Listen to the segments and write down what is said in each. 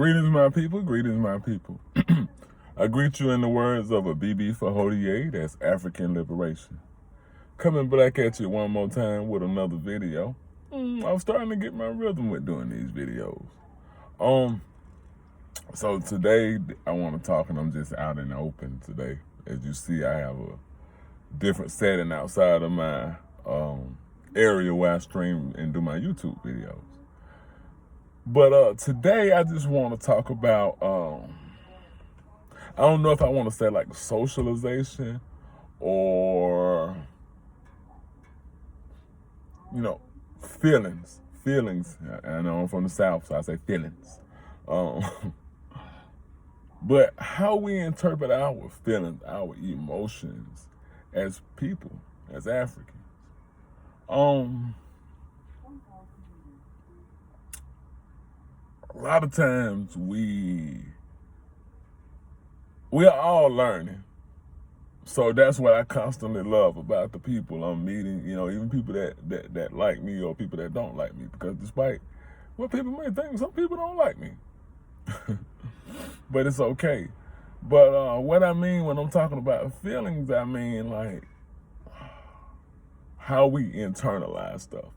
Greetings, my people. Greetings, my people. I greet you in the words of a BB for Hodier, that's African liberation. Coming back at you one more time with another video. I'm starting to get my rhythm with doing these videos. So today I want to talk, and I'm just out in the open today. As you see, I have a different setting outside of my area where I stream and do my YouTube videos. But today I just want to talk about, I don't know if I want to say like socialization or, feelings. I know I'm from the South, so I say feelings. But how we interpret our feelings, our emotions as people, as Africans. A lot of times we are all learning. So that's what I constantly love about the people I'm meeting, even people that like me or people that don't like me. Because despite what people may think, some people don't like me. But it's okay. But what I mean when I'm talking about feelings, I mean like how we internalize stuff,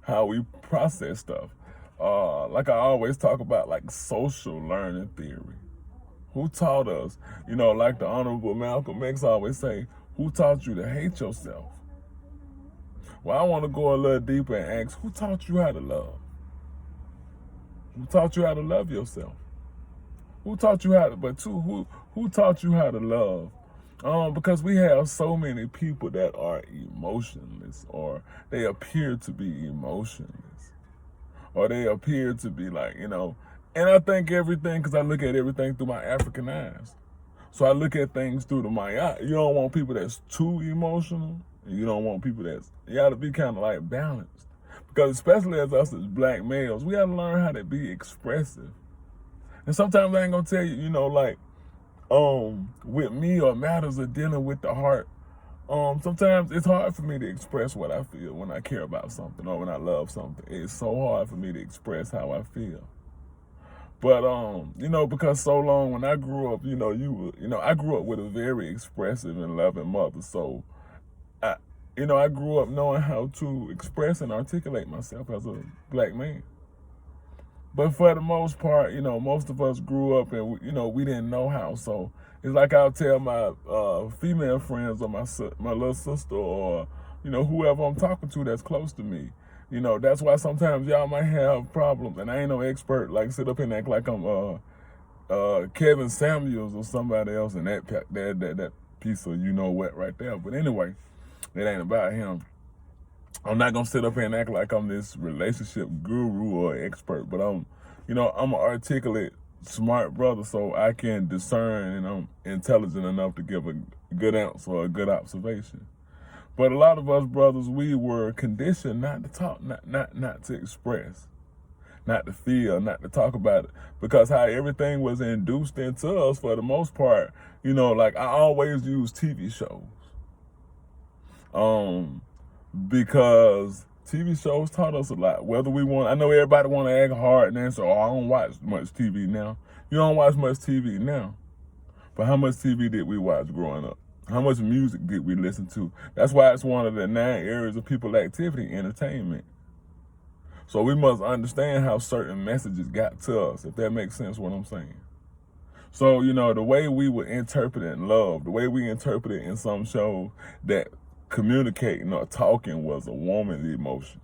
how we process stuff. Like I always talk about, like social learning theory. Who taught us? Like the Honorable Malcolm X always say, who taught you to hate yourself? Well, I want to go a little deeper and ask, who taught you how to love? Who taught you how to love yourself? Who taught you how to, who taught you how to love? Because we have so many people that are emotionless, or they appear to be emotionless. Or they appear to be like, and I think everything, because I look at everything through my African eyes. So I look at things through my eye. You don't want people that's too emotional, and you don't want people you gotta be kind of like balanced. Because especially as us as black males, we gotta learn how to be expressive. And sometimes I ain't gonna tell you, with me or matters of dealing with the heart, sometimes it's hard for me to express what I feel when I care about something or when I love something. It's so hard for me to express how I feel. But, because so long when I grew up, I grew up with a very expressive and loving mother. So, I grew up knowing how to express and articulate myself as a black man. But for the most part, most of us grew up and, we didn't know how. So it's like I'll tell my female friends or my little sister or, whoever I'm talking to that's close to me. That's why sometimes y'all might have problems. And I ain't no expert, like sit up and act like I'm Kevin Samuels or somebody else in that piece of what right there. But anyway, it ain't about him. I'm not gonna sit up here and act like I'm this relationship guru or expert, but I'm an articulate, smart brother, so I can discern, and I'm intelligent enough to give a good answer or a good observation. But a lot of us brothers, we were conditioned not to talk, not to express, not to feel, not to talk about it, because how everything was induced into us for the most part. Like I always use TV shows. Because TV shows taught us a lot. Whether we want, I know everybody want to act hard and answer, I don't watch much TV now. You don't watch much TV now. But how much TV did we watch growing up? How much music did we listen to? That's why it's one of the 9 areas of people activity, entertainment. So we must understand how certain messages got to us, if that makes sense what I'm saying. So, the way we would interpret it in love, the way we interpret it in some shows, that communicating or talking was a woman's emotion.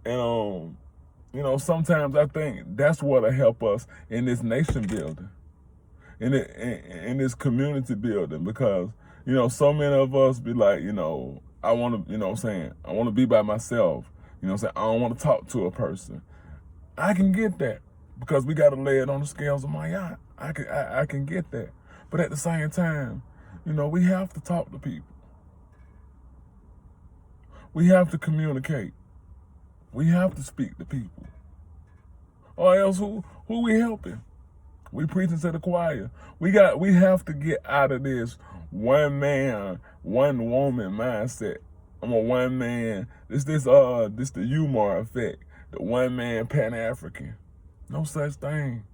And, sometimes I think that's what'll help us in this nation building, in this community building, because, so many of us be like, I want to, I want to be by myself. I don't want to talk to a person. I can get that, because we got to lay it on the scales of my eye. I can get that. But at the same time, we have to talk to people. We have to communicate. We have to speak to people. Or else who we helping? We preaching to the choir. We have to get out of this one man, one woman mindset. I'm a one man. This the Umar Effect. The one man Pan-African. No such thing.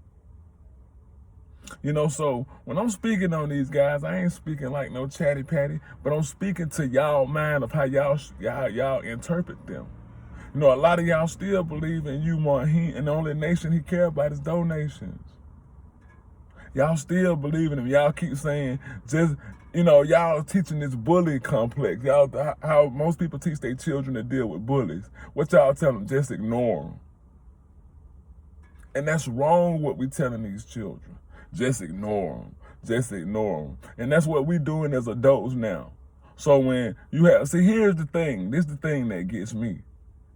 You know, so when I'm speaking on these guys, I ain't speaking like no chatty patty, but I'm speaking to y'all mind of how y'all interpret them. You know, a lot of y'all still believe in Umar, and the only nation he care about is donations. Y'all still believe in him. Y'all keep saying just, you know, y'all teaching this bully complex. Y'all, how most people teach their children to deal with bullies. What y'all tell them? Just ignore them. And that's wrong what we telling these children. Just ignore them. Just ignore them. And that's what we doing as adults now. So when you have, see, here's the thing. This is the thing that gets me.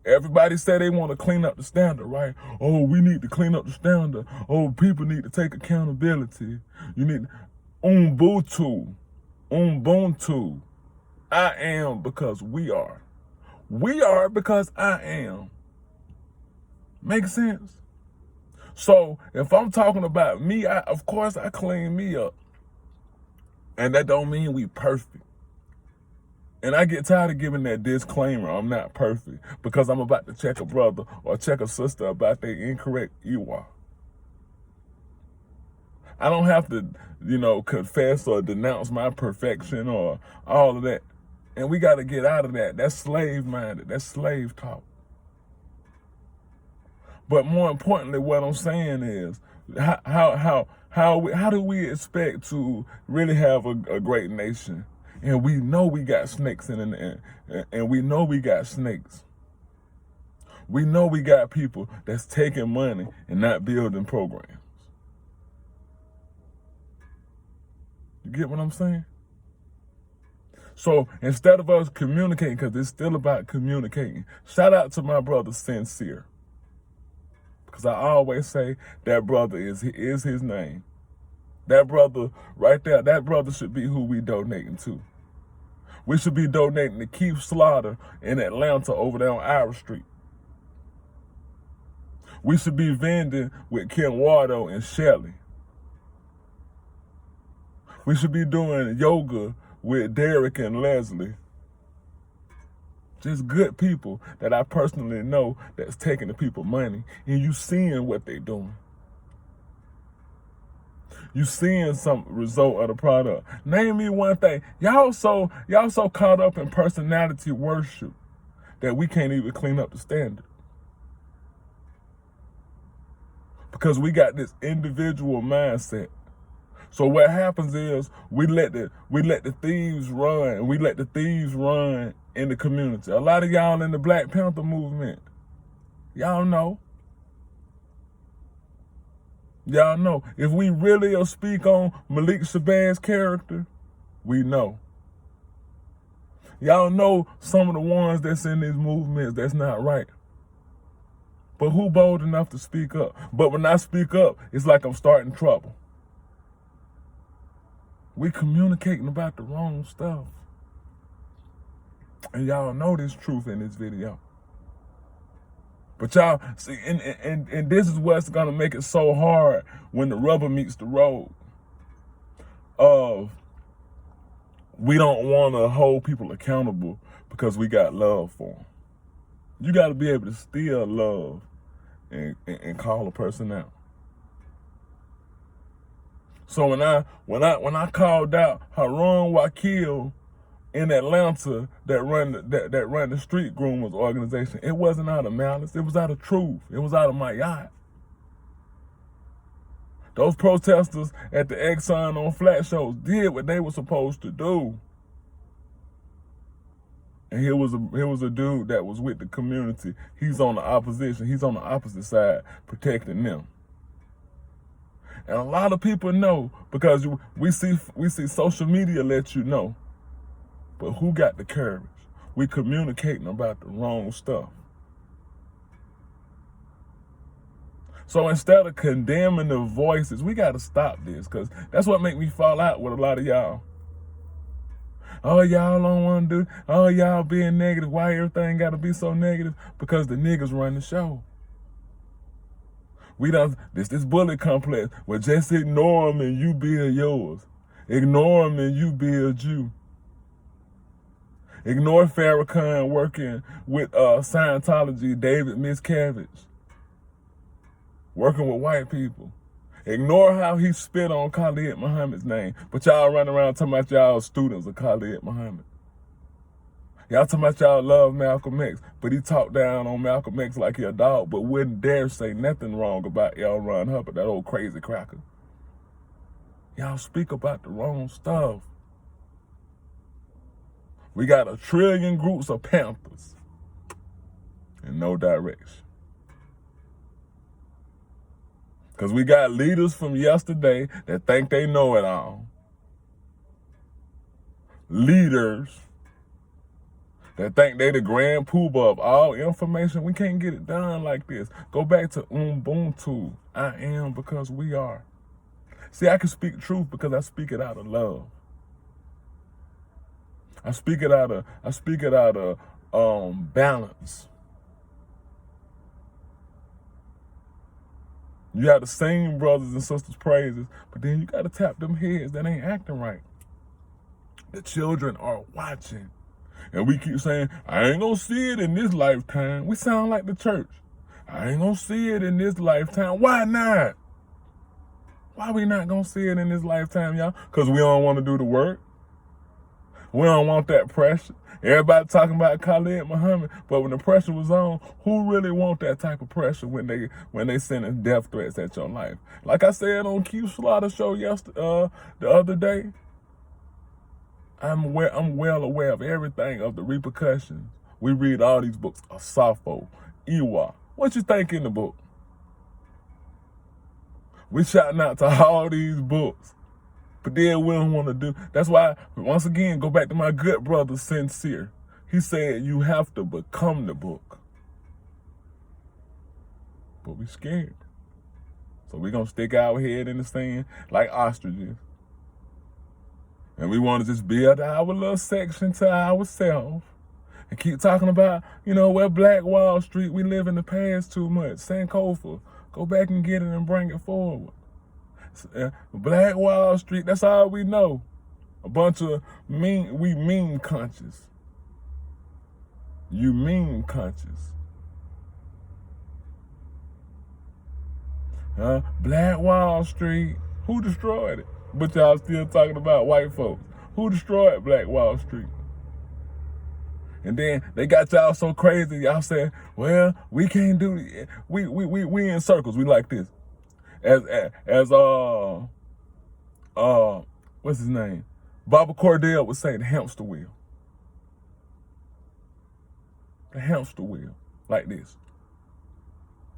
Everybody say they want to clean up the standard, right? Oh, we need to clean up the standard. Oh, people need to take accountability. You need Ubuntu. Ubuntu. I am because we are. We are because I am. Make sense? So if I'm talking about me, of course I clean me up. And that don't mean we perfect. And I get tired of giving that disclaimer, I'm not perfect, because I'm about to check a brother or check a sister about their incorrect EWA. I don't have to, you know, confess or denounce my perfection or all of that. And we got to get out of that. That's slave-minded. That's slave talk. But more importantly, what I'm saying is, how do we expect to really have a great nation? And we know we got snakes and we know we got snakes. We know we got people that's taking money and not building programs. You get what I'm saying? So instead of us communicating, because it's still about communicating, shout out to my brother Sincere. Because I always say that brother is his name. That brother right there, that brother should be who we donating to. We should be donating to Keith Slaughter in Atlanta over there on Irish Street. We should be vending with Ken Wardo and Shelley. We should be doing yoga with Derek and Leslie. Just good people that I personally know that's taking the people money, and you seeing what they doing. You seeing some result of the product. Name me one thing. Y'all so caught up in personality worship that we can't even clean up the standard. Because we got this individual mindset. So what happens is we let the thieves run, and we let the thieves run in the community. A lot of y'all in the Black Panther movement, y'all know. Y'all know, if we really speak on Malicks Character, we know. Y'all know some of the ones that's in these movements that's not right. But who bold enough to speak up? But when I speak up, it's like I'm starting trouble. We communicating about the wrong stuff. And y'all know this truth in this video. But y'all, see, and this is what's gonna make it so hard when the rubber meets the road. We don't wanna hold people accountable because we got love for them. You gotta be able to still love and call a person out. So when I called out Harun Wakil in Atlanta that run the street groomers organization, it wasn't out of malice. It was out of truth. It was out of my yacht. Those protesters at the Exxon on flat shows did what they were supposed to do. And here was a dude that was with the community. He's on the opposition. He's on the opposite side, protecting them. And a lot of people know because we see social media let you know. But who got the courage? We communicating about the wrong stuff. So instead of condemning the voices, we got to stop this, because that's what make me fall out with a lot of y'all. Oh, y'all don't want to do, oh, y'all being negative. Why everything got to be so negative? Because the niggas run the show. We done, this bully complex, well, just ignore them and you build yours. Ignore them and you build you. Ignore Farrakhan working with Scientology, David Miscavige. working with white people. Ignore how he spit on Khalid Muhammad's name, but y'all run around talking about y'all students of Khalid Muhammad. Y'all talking about y'all love Malcolm X, but he talked down on Malcolm X like he a dog, but wouldn't dare say nothing wrong about L. Ron Hubbard, that old crazy cracker. Y'all speak about the wrong stuff. We got 1 trillion groups of Panthers in no direction. Because we got leaders from yesterday that think they know it all. Leaders that think they the grand poobah of all information. We can't get it done like this. Go back to Ubuntu. I am because we are. See, I can speak truth because I speak it out of love. I speak it out of balance. You got to sing brothers and sisters praises, but then you got to tap them heads that ain't acting right. The children are watching. And we keep saying, I ain't gonna see it in this lifetime. We sound like the church. I ain't gonna see it in this lifetime. Why not? Why we not gonna see it in this lifetime, y'all? Because we don't want to do the work. We don't want that pressure. Everybody talking about Khalid Muhammad, but when the pressure was on, who really want that type of pressure when they sending death threats at your life? Like I said on Q Slaughter show the other day, I'm well aware of everything, of the repercussions. We read all these books, Asafo, Iwa. What you think in the book? We shouting out to all these books, but then we don't want to do. That's why, once again, go back to my good brother, Sincere. He said you have to become the book. But we scared. So we going to stick our head in the sand like ostriches. And we want to just build our little section to ourselves and keep talking about, where Black Wall Street, we live in the past too much. Sankofa, go back and get it and bring it forward. Black Wall Street, that's all we know. A bunch of meme conscious. You meme conscious. Black Wall Street, who destroyed it? But y'all still talking about white folks. Who destroyed Black Wall Street? And then they got y'all so crazy. Y'all said, well, we can't do it. We in circles. We like this. As what's his name? Baba Cordell would say, the hamster wheel. The hamster wheel. Like this.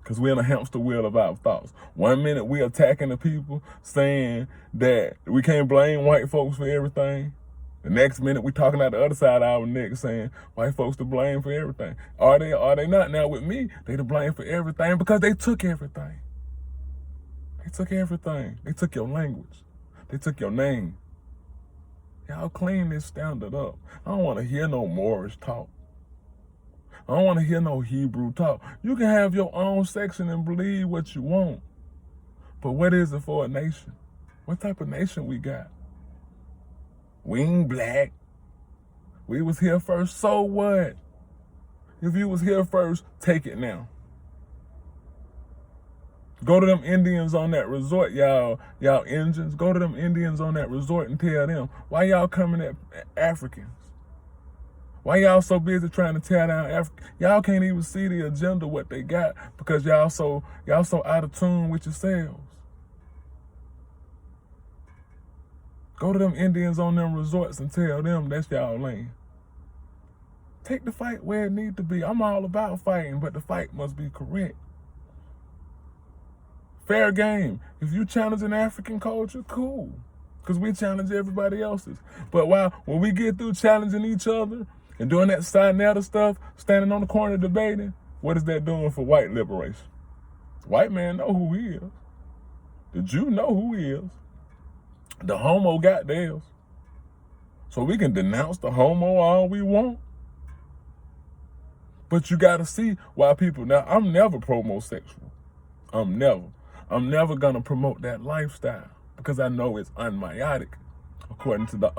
Because we're in a hamster wheel of our thoughts. 1 minute we attacking the people, saying that we can't blame white folks for everything. The next minute we talking out the other side of our neck saying white folks to blame for everything. Are they not? Now with me, they to blame for everything because they took everything. They took everything. They took your language. They took your name. Y'all clean this standard up. I don't want to hear no Moorish talk. I don't want to hear no Hebrew talk. You can have your own section and believe what you want. But what is it for a nation? What type of nation we got? We ain't black. We was here first, so what? If you was here first, take it now. Go to them Indians on that resort, y'all Indians. Go to them Indians on that resort and tell them, why y'all coming at Africans? Why y'all so busy trying to tear down Africa? Y'all can't even see the agenda, what they got, because y'all so out of tune with yourselves. Go to them Indians on them resorts and tell them that's y'all land. Take the fight where it need to be. I'm all about fighting, but the fight must be correct. Fair game. If you challenging African culture, cool. Because we challenge everybody else's. But when we get through challenging each other and doing that side stuff, standing on the corner debating, what is that doing for white liberation? White man know who he is. The Jew know who he is. The homo got theirs. So we can denounce the homo all we want. But you got to see why people, now I'm never promosexual. I'm never going to promote that lifestyle because I know it's unmeiotic. According to the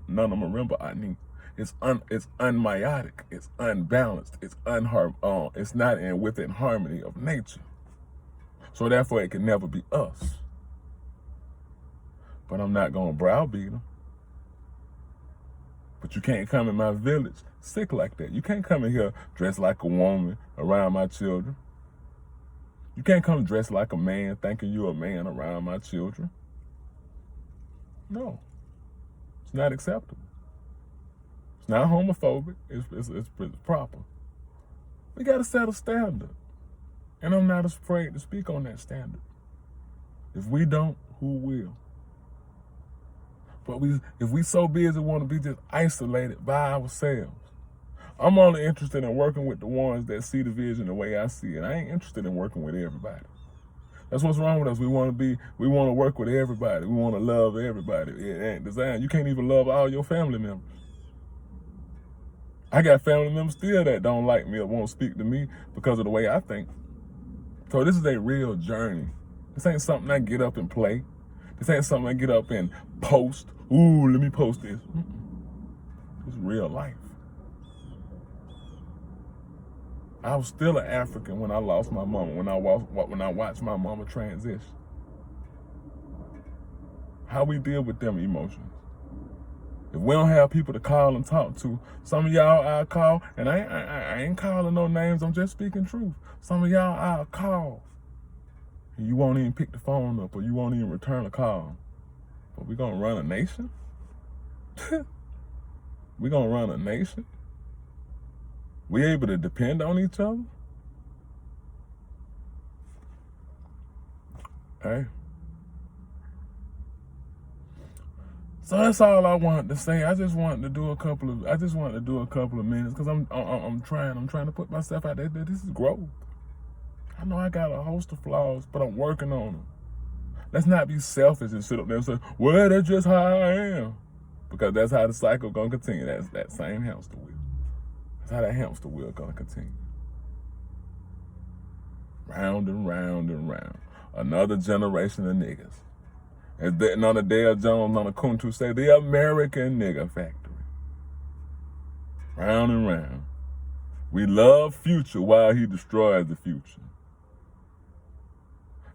Nana Marimba Ani, it's unmeiotic, it's unbalanced, it's not within harmony of nature. So therefore, it can never be us. But I'm not going to browbeat them. But you can't come in my village sick like that. You can't come in here dressed like a woman around my children. You can't come dressed like a man thinking you're a man around my children. No. It's not acceptable. It's not homophobic. It's proper. We got to set a standard. And I'm not afraid to speak on that standard. If we don't, who will? But if we so busy want to be just isolated by ourselves, I'm only interested in working with the ones that see the vision the way I see it. I ain't interested in working with everybody. That's what's wrong with us. We want to work with everybody. We want to love everybody. It ain't designed. You can't even love all your family members. I got family members still that don't like me or won't speak to me because of the way I think. So this is a real journey. This ain't something I get up and play. This ain't something I get up and post. Ooh, let me post this. It's real life. I was still an African when I lost my mama, when I watched my mama transition. How we deal with them emotions. If we don't have people to call and talk to, some of y'all I'll call, and I ain't calling no names, I'm just speaking truth. Some of y'all I'll call, and you won't even pick the phone up, or you won't even return a call. But we gonna run a nation? We gonna run a nation? We able to depend on each other? Hey. So that's all I wanted to say. I just wanted to do a couple of minutes because I'm trying to put myself out there. This is growth. I know I got a host of flaws, but I'm working on them. Let's not be selfish and sit up there and say, well, that's just how I am. Because that's how the cycle gonna continue. That's that same hamster wheel. That's how that hamster wheel gonna continue. Round and round and round. Another generation of niggas. As none of Dale Jones, none of Kuntu say, the American nigga factory. Round and round. We love Future while he destroys the future.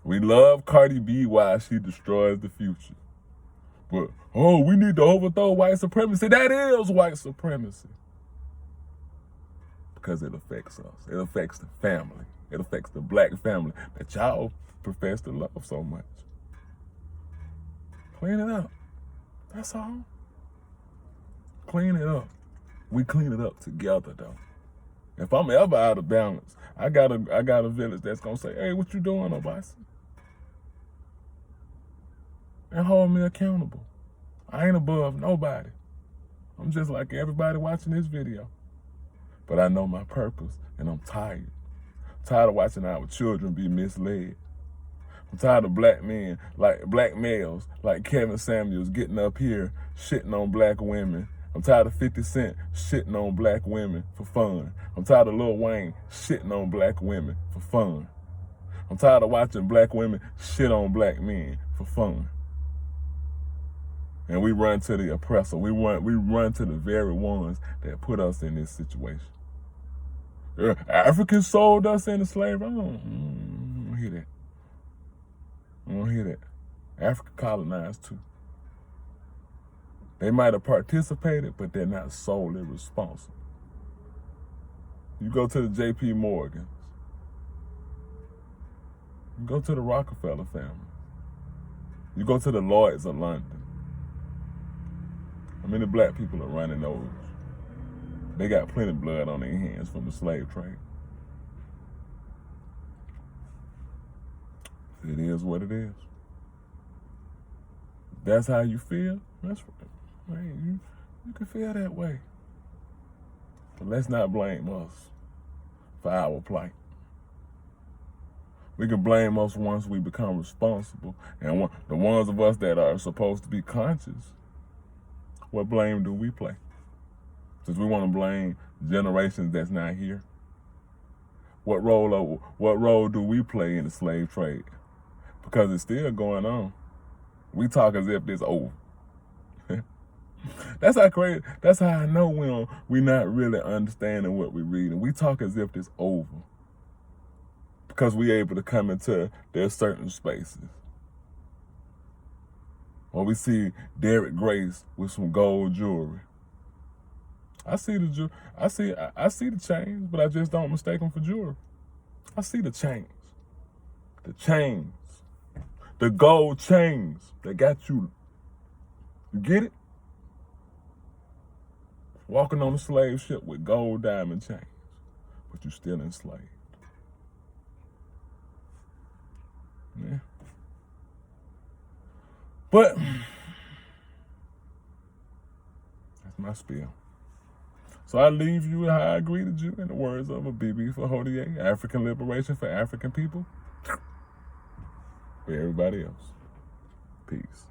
We love Cardi B while she destroys the future. But, we need to overthrow white supremacy. That is white supremacy. Because it affects us. It affects the family. It affects the black family that y'all profess to love so much. Clean it up. That's all. Clean it up. We clean it up together, though. If I'm ever out of balance, I got a village that's gonna say, hey, what you doing, Obasi? And hold me accountable. I ain't above nobody. I'm just like everybody watching this video. But I know my purpose, and I'm tired. I'm tired of watching our children be misled. I'm tired of black men, like black males, like Kevin Samuels getting up here shitting on black women. I'm tired of 50 Cent shitting on black women for fun. I'm tired of Lil Wayne shitting on black women for fun. I'm tired of watching black women shit on black men for fun. And we run to the oppressor. We run to the very ones that put us in this situation. Africans sold us into slavery. I don't hear that. I don't hear that. Africa colonized too. They might have participated, but they're not solely responsible. You go to the J.P. Morgans. You go to the Rockefeller family. You go to the Lloyds of London. How many black people are running those? They got plenty of blood on their hands from the slave trade. It is what it is. That's how you feel. That's right. You can feel that way. But let's not blame us for our plight. We can blame us once we become responsible. And the ones of us that are supposed to be conscious, what blame do we play? Since we want to blame generations that's not here, what role do we play in the slave trade? Because it's still going on. We talk as if it's over. That's how crazy. That's how I know we're not really understanding what we're reading. We talk as if it's over. because we able to come into their certain spaces. When we see Derek Grace with some gold jewelry, I see the I see the chains, but I just don't mistake them for jewelry. I see the chains, the gold chains that got you. You get it? Walking on a slave ship with gold diamond chains, but you still enslaved. Yeah. But that's my spiel. So I leave you how I greeted you in the words of a BB for Hodier, African liberation for African people, for everybody else. Peace.